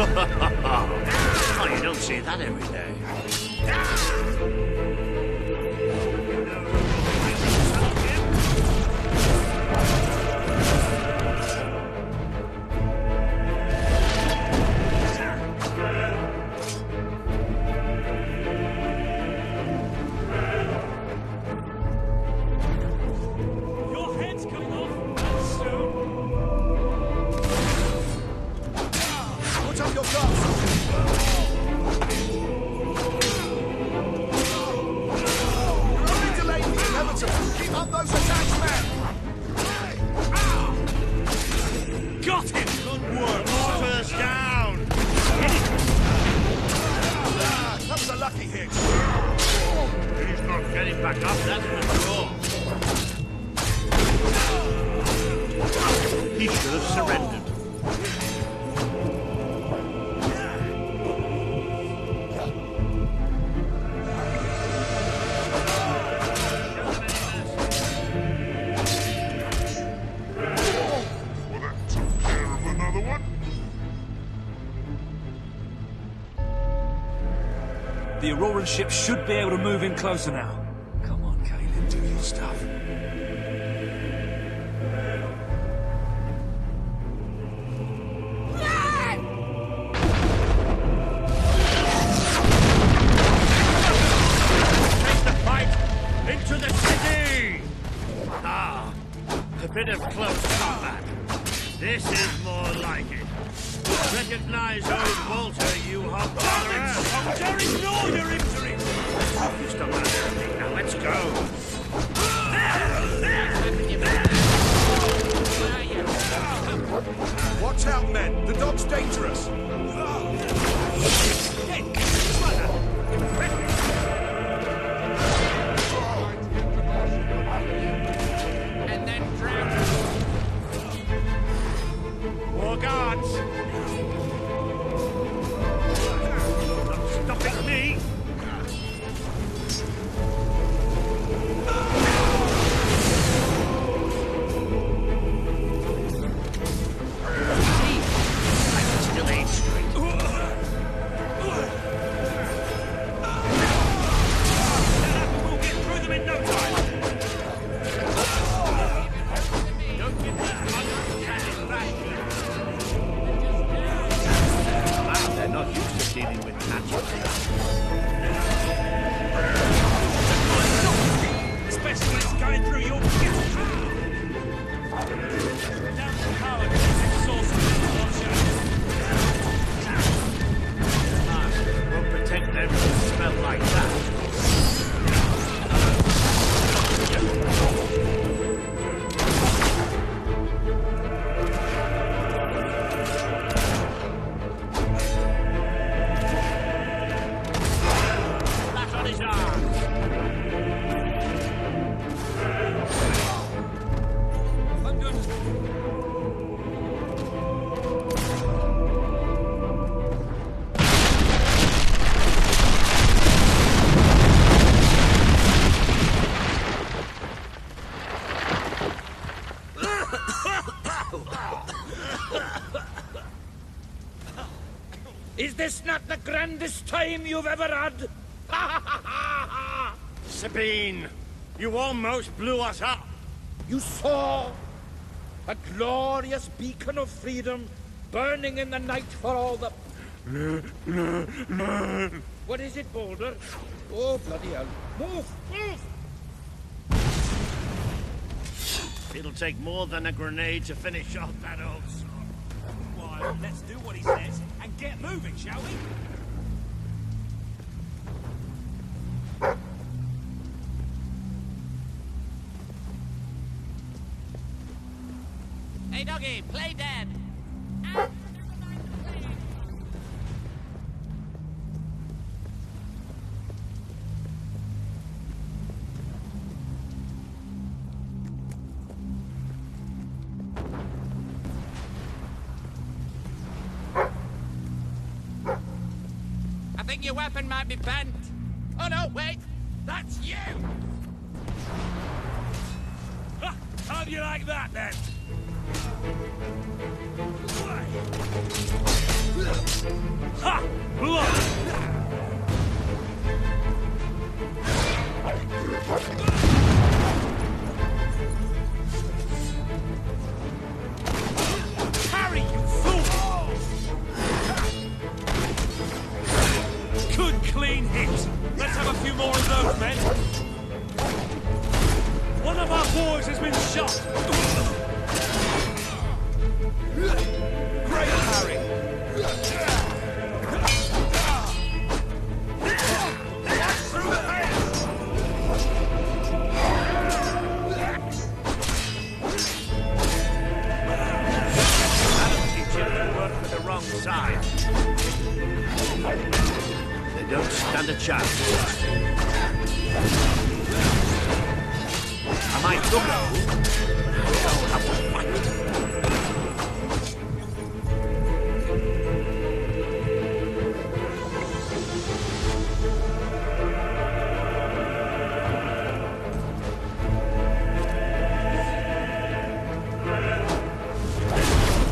Oh, you don't see that every day. The Auroran ship should be able to move in closer now. Come on, Caleb, do your stuff. Take the fight into the city! Ah, a bit of close combat. This is more like it. Recognize old Walter, you hobgoblins! Soldier, ignore your injury! You stop that. Now let's go! Watch out, men! The dog's dangerous! And then drown! More guards! Not stopping me! Is this not the grandest time you've ever had? Sabine, you almost blew us up. You saw a glorious beacon of freedom burning in the night for all the... What is it, Boulder? Oh, bloody hell. Move! Move! It'll take more than a grenade to finish off that old sod. Well, let's do what he says and get moving, shall we? Hey, doggy, play dead. I think your weapon might be bent. Oh no, wait! That's you! Ha! How do you like that, then? Ha! Blood! Harry, you fool! Good clean hit. Let's have a few more of those, men. One of our boys has been shot. Great, Harry! Through the head! That'll teach him to work with the wrong side. They don't stand a chance. I might look at you, but I don't have to fight.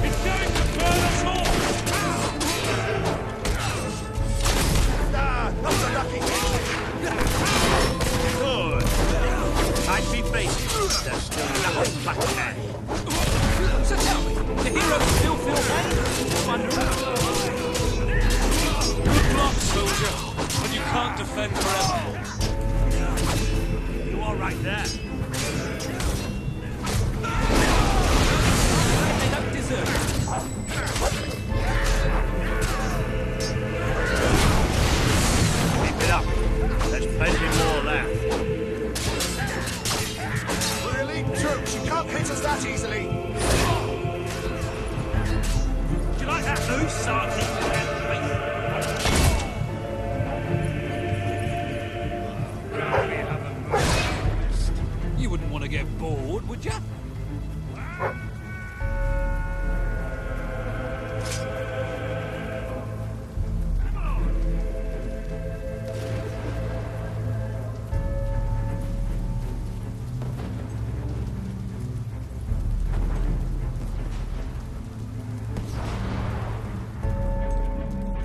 It's going to burn us all. Ah, not so lucky! Good. I'd be facing there's still nothing but ahead. So tell me, the heroes still feel pain? Wonderful. Good luck, soldier, but you can't defend forever. You all right there? They don't deserve it. Keep it up. There's plenty more left. We're elite troops, you can't hit us that easily! Do you like that move, Sergeant? You wouldn't want to get bored, would you?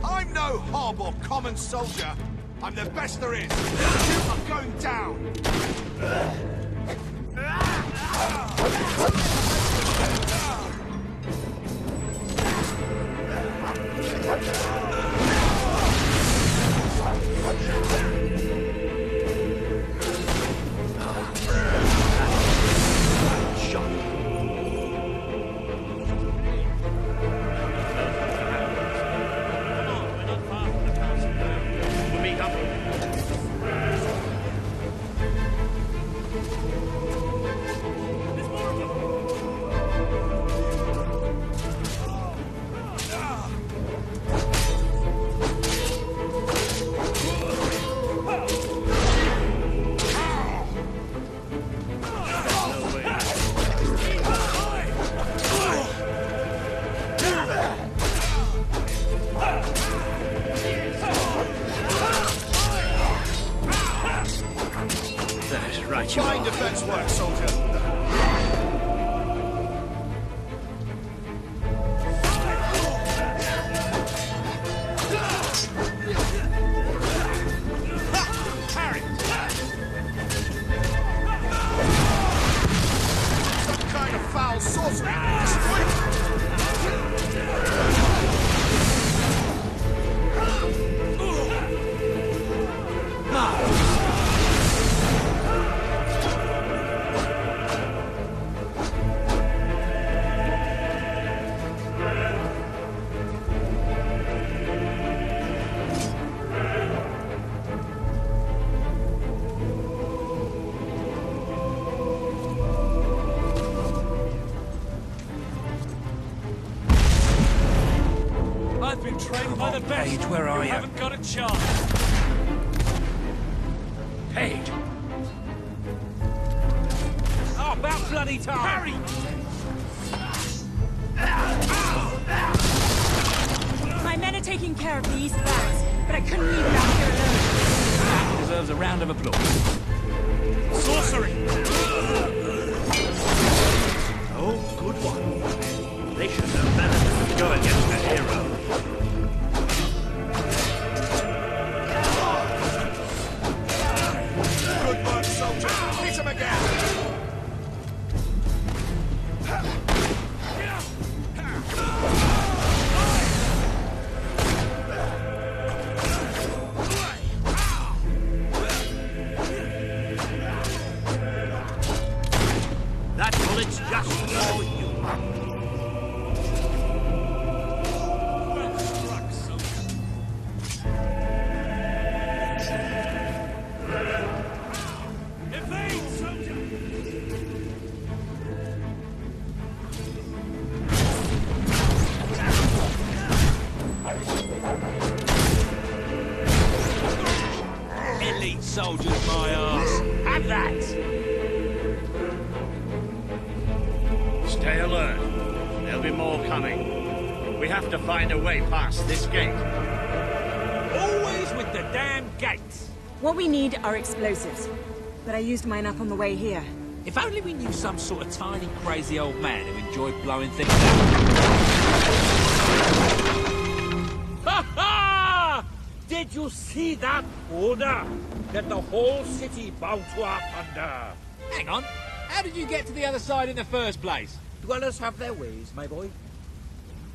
I'm no hob or common soldier. I'm the best there is. You are going down. Shot. We'll meet up. That's right, you Fine are. defense work, soldier. Harry! Some kind of foul sorcery. Destroy it. I've been trained by the best. Page, where are you? Haven't got a chance. Pegg! Oh, about bloody time. Harry! My men are taking care of the east barracks, but I couldn't leave it out here alone. That deserves a round of applause. Sorcery! Oh, good one. They should know better than to go against a hero. soldiers, my arse. Have that! Stay alert. There'll be more coming. We have to find a way past this gate. Always with the damn gates. What we need are explosives. But I used mine up on the way here. If only we knew some sort of tiny, crazy old man who enjoyed blowing things up. Ha ha! Did you see that order? That the whole city bowed to our thunder. Hang on. How did you get to the other side in the first place? Dwellers have their ways, my boy.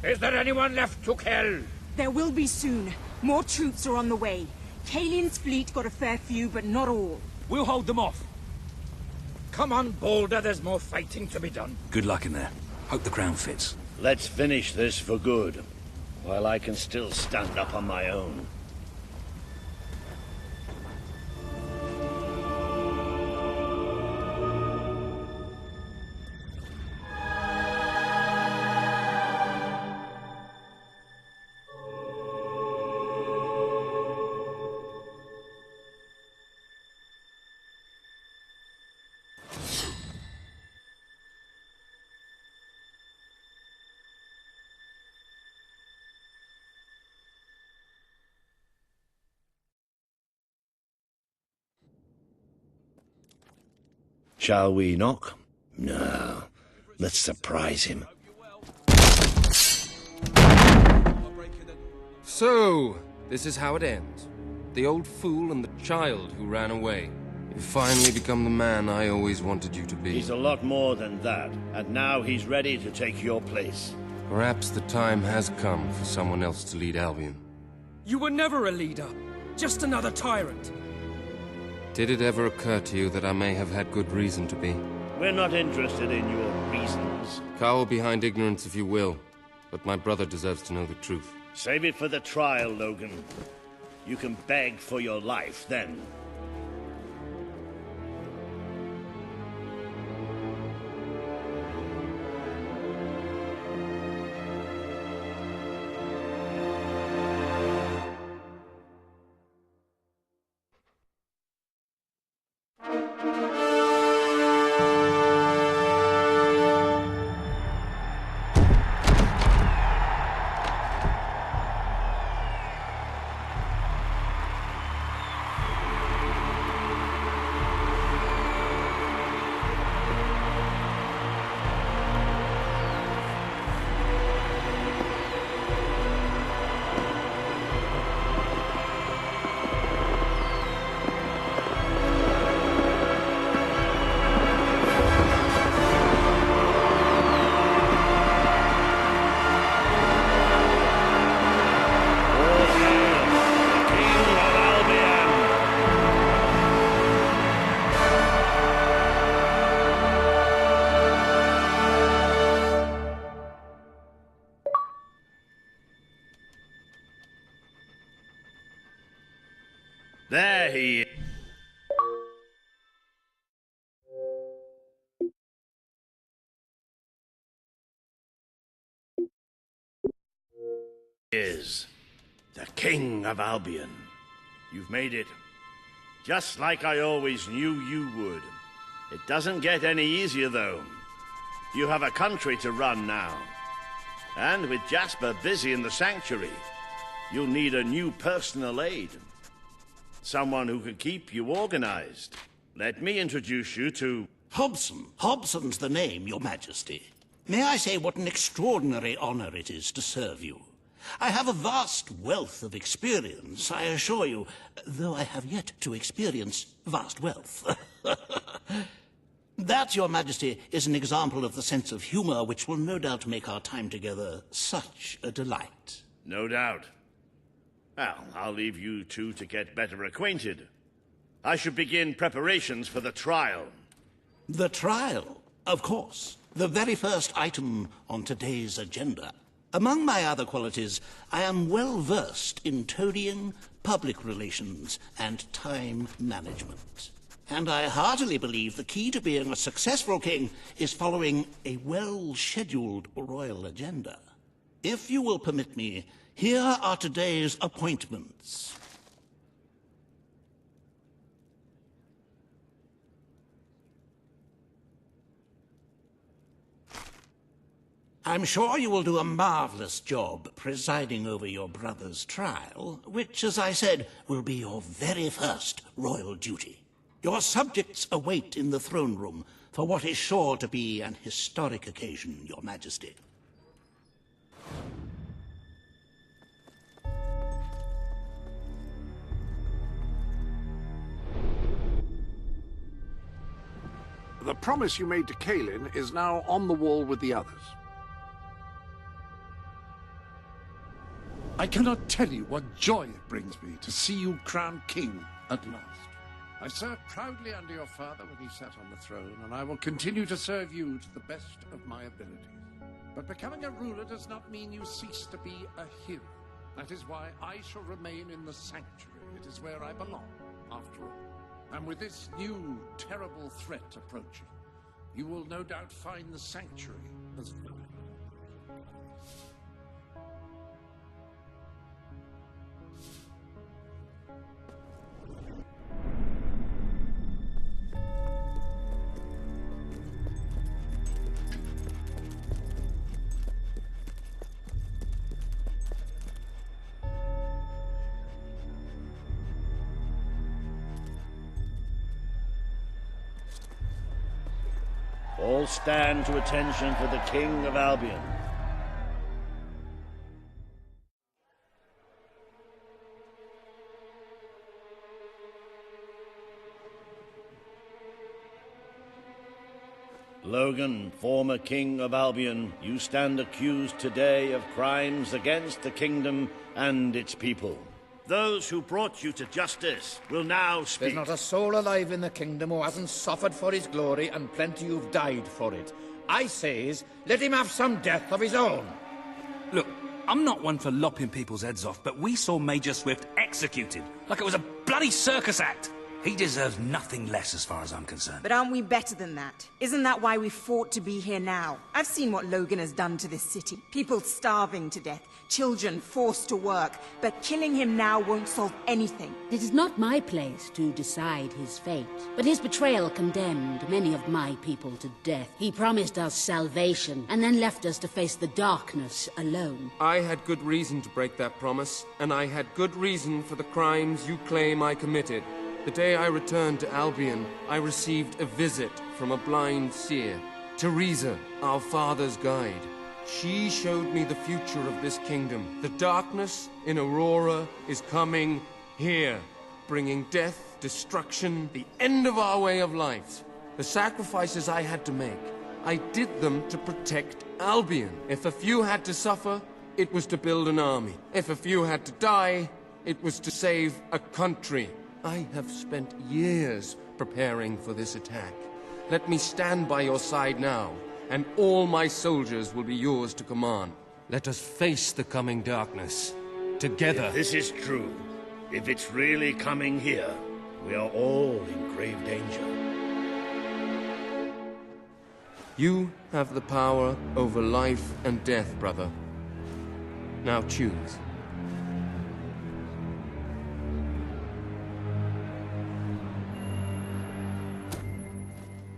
Is there anyone left to kill? There will be soon. More troops are on the way. Kalian's fleet got a fair few, but not all. We'll hold them off. Come on, Boulder, there's more fighting to be done. Good luck in there. Hope the crown fits. Let's finish this for good, while I can still stand up on my own. Shall we knock? No. Let's surprise him. So, this is how it ends. The old fool and the child who ran away. You finally become the man I always wanted you to be. He's a lot more than that, and now he's ready to take your place. Perhaps the time has come for someone else to lead Albion. You were never a leader, just another tyrant. Did it ever occur to you that I may have had good reason to be? We're not interested in your reasons. Cower behind ignorance if you will, but my brother deserves to know the truth. Save it for the trial, Logan. You can beg for your life then. There he is. The King of Albion. You've made it. Just like I always knew you would. It doesn't get any easier, though. You have a country to run now. And with Jasper busy in the sanctuary, you'll need a new personal aide. Someone who can keep you organized. Let me introduce you to... Hobson. Hobson's the name, Your Majesty. May I say what an extraordinary honor it is to serve you. I have a vast wealth of experience, I assure you, though I have yet to experience vast wealth. That, Your Majesty, is an example of the sense of humor which will no doubt make our time together such a delight. No doubt. Well, I'll leave you two to get better acquainted. I should begin preparations for the trial. The trial, of course. The very first item on today's agenda. Among my other qualities, I am well versed in toadying, public relations, and time management. And I heartily believe the key to being a successful king is following a well-scheduled royal agenda. If you will permit me, here are today's appointments. I'm sure you will do a marvelous job presiding over your brother's trial, which, as I said, will be your very first royal duty. Your subjects await in the throne room for what is sure to be an historic occasion, Your Majesty. The promise you made to Kaelin is now on the wall with the others. I cannot tell you what joy it brings me to see you crowned king at last. I served proudly under your father when he sat on the throne, and I will continue to serve you to the best of my abilities. But becoming a ruler does not mean you cease to be a hero. That is why I shall remain in the sanctuary. It is where I belong, after all. And with this new, terrible threat approaching, you will no doubt find the sanctuary as well. All stand to attention for the King of Albion. Logan, former King of Albion, you stand accused today of crimes against the kingdom and its people. Those who brought you to justice will now speak. There's not a soul alive in the kingdom who hasn't suffered for his glory, and plenty who've died for it. I says, let him have some death of his own. Look, I'm not one for lopping people's heads off, but we saw Major Swift executed like it was a bloody circus act. He deserves nothing less as far as I'm concerned. But aren't we better than that? Isn't that why we fought to be here now? I've seen what Logan has done to this city. People starving to death, children forced to work. But killing him now won't solve anything. It is not my place to decide his fate, but his betrayal condemned many of my people to death. He promised us salvation, and then left us to face the darkness alone. I had good reason to break that promise, and I had good reason for the crimes you claim I committed. The day I returned to Albion, I received a visit from a blind seer, Teresa, our father's guide. She showed me the future of this kingdom. The darkness in Aurora is coming here, bringing death, destruction, the end of our way of life. The sacrifices I had to make, I did them to protect Albion. If a few had to suffer, it was to build an army. If a few had to die, it was to save a country. I have spent years preparing for this attack. Let me stand by your side now, and all my soldiers will be yours to command. Let us face the coming darkness, together. If this is true, if it's really coming here, we are all in grave danger. You have the power over life and death, brother. Now choose.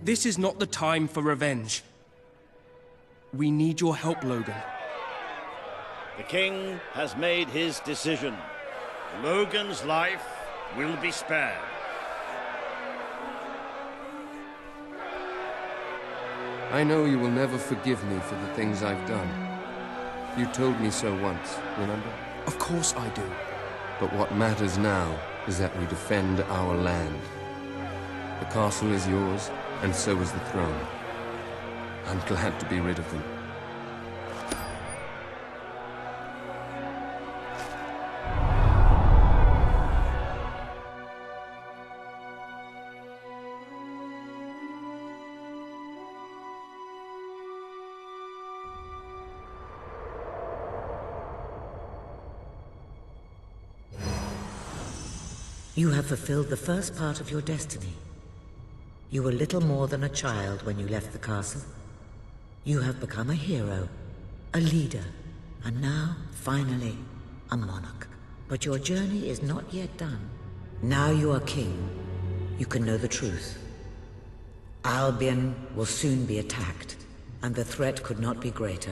This is not the time for revenge. We need your help, Logan. The king has made his decision. Logan's life will be spared. I know you will never forgive me for the things I've done. You told me so once, remember? Of course I do. But what matters now is that we defend our land. The castle is yours, and so is the throne. I'm glad to be rid of them. You have fulfilled the first part of your destiny. You were little more than a child when you left the castle. You have become a hero, a leader, and now, finally, a monarch. But your journey is not yet done. Now you are king. You can know the truth. Albion will soon be attacked, and the threat could not be greater.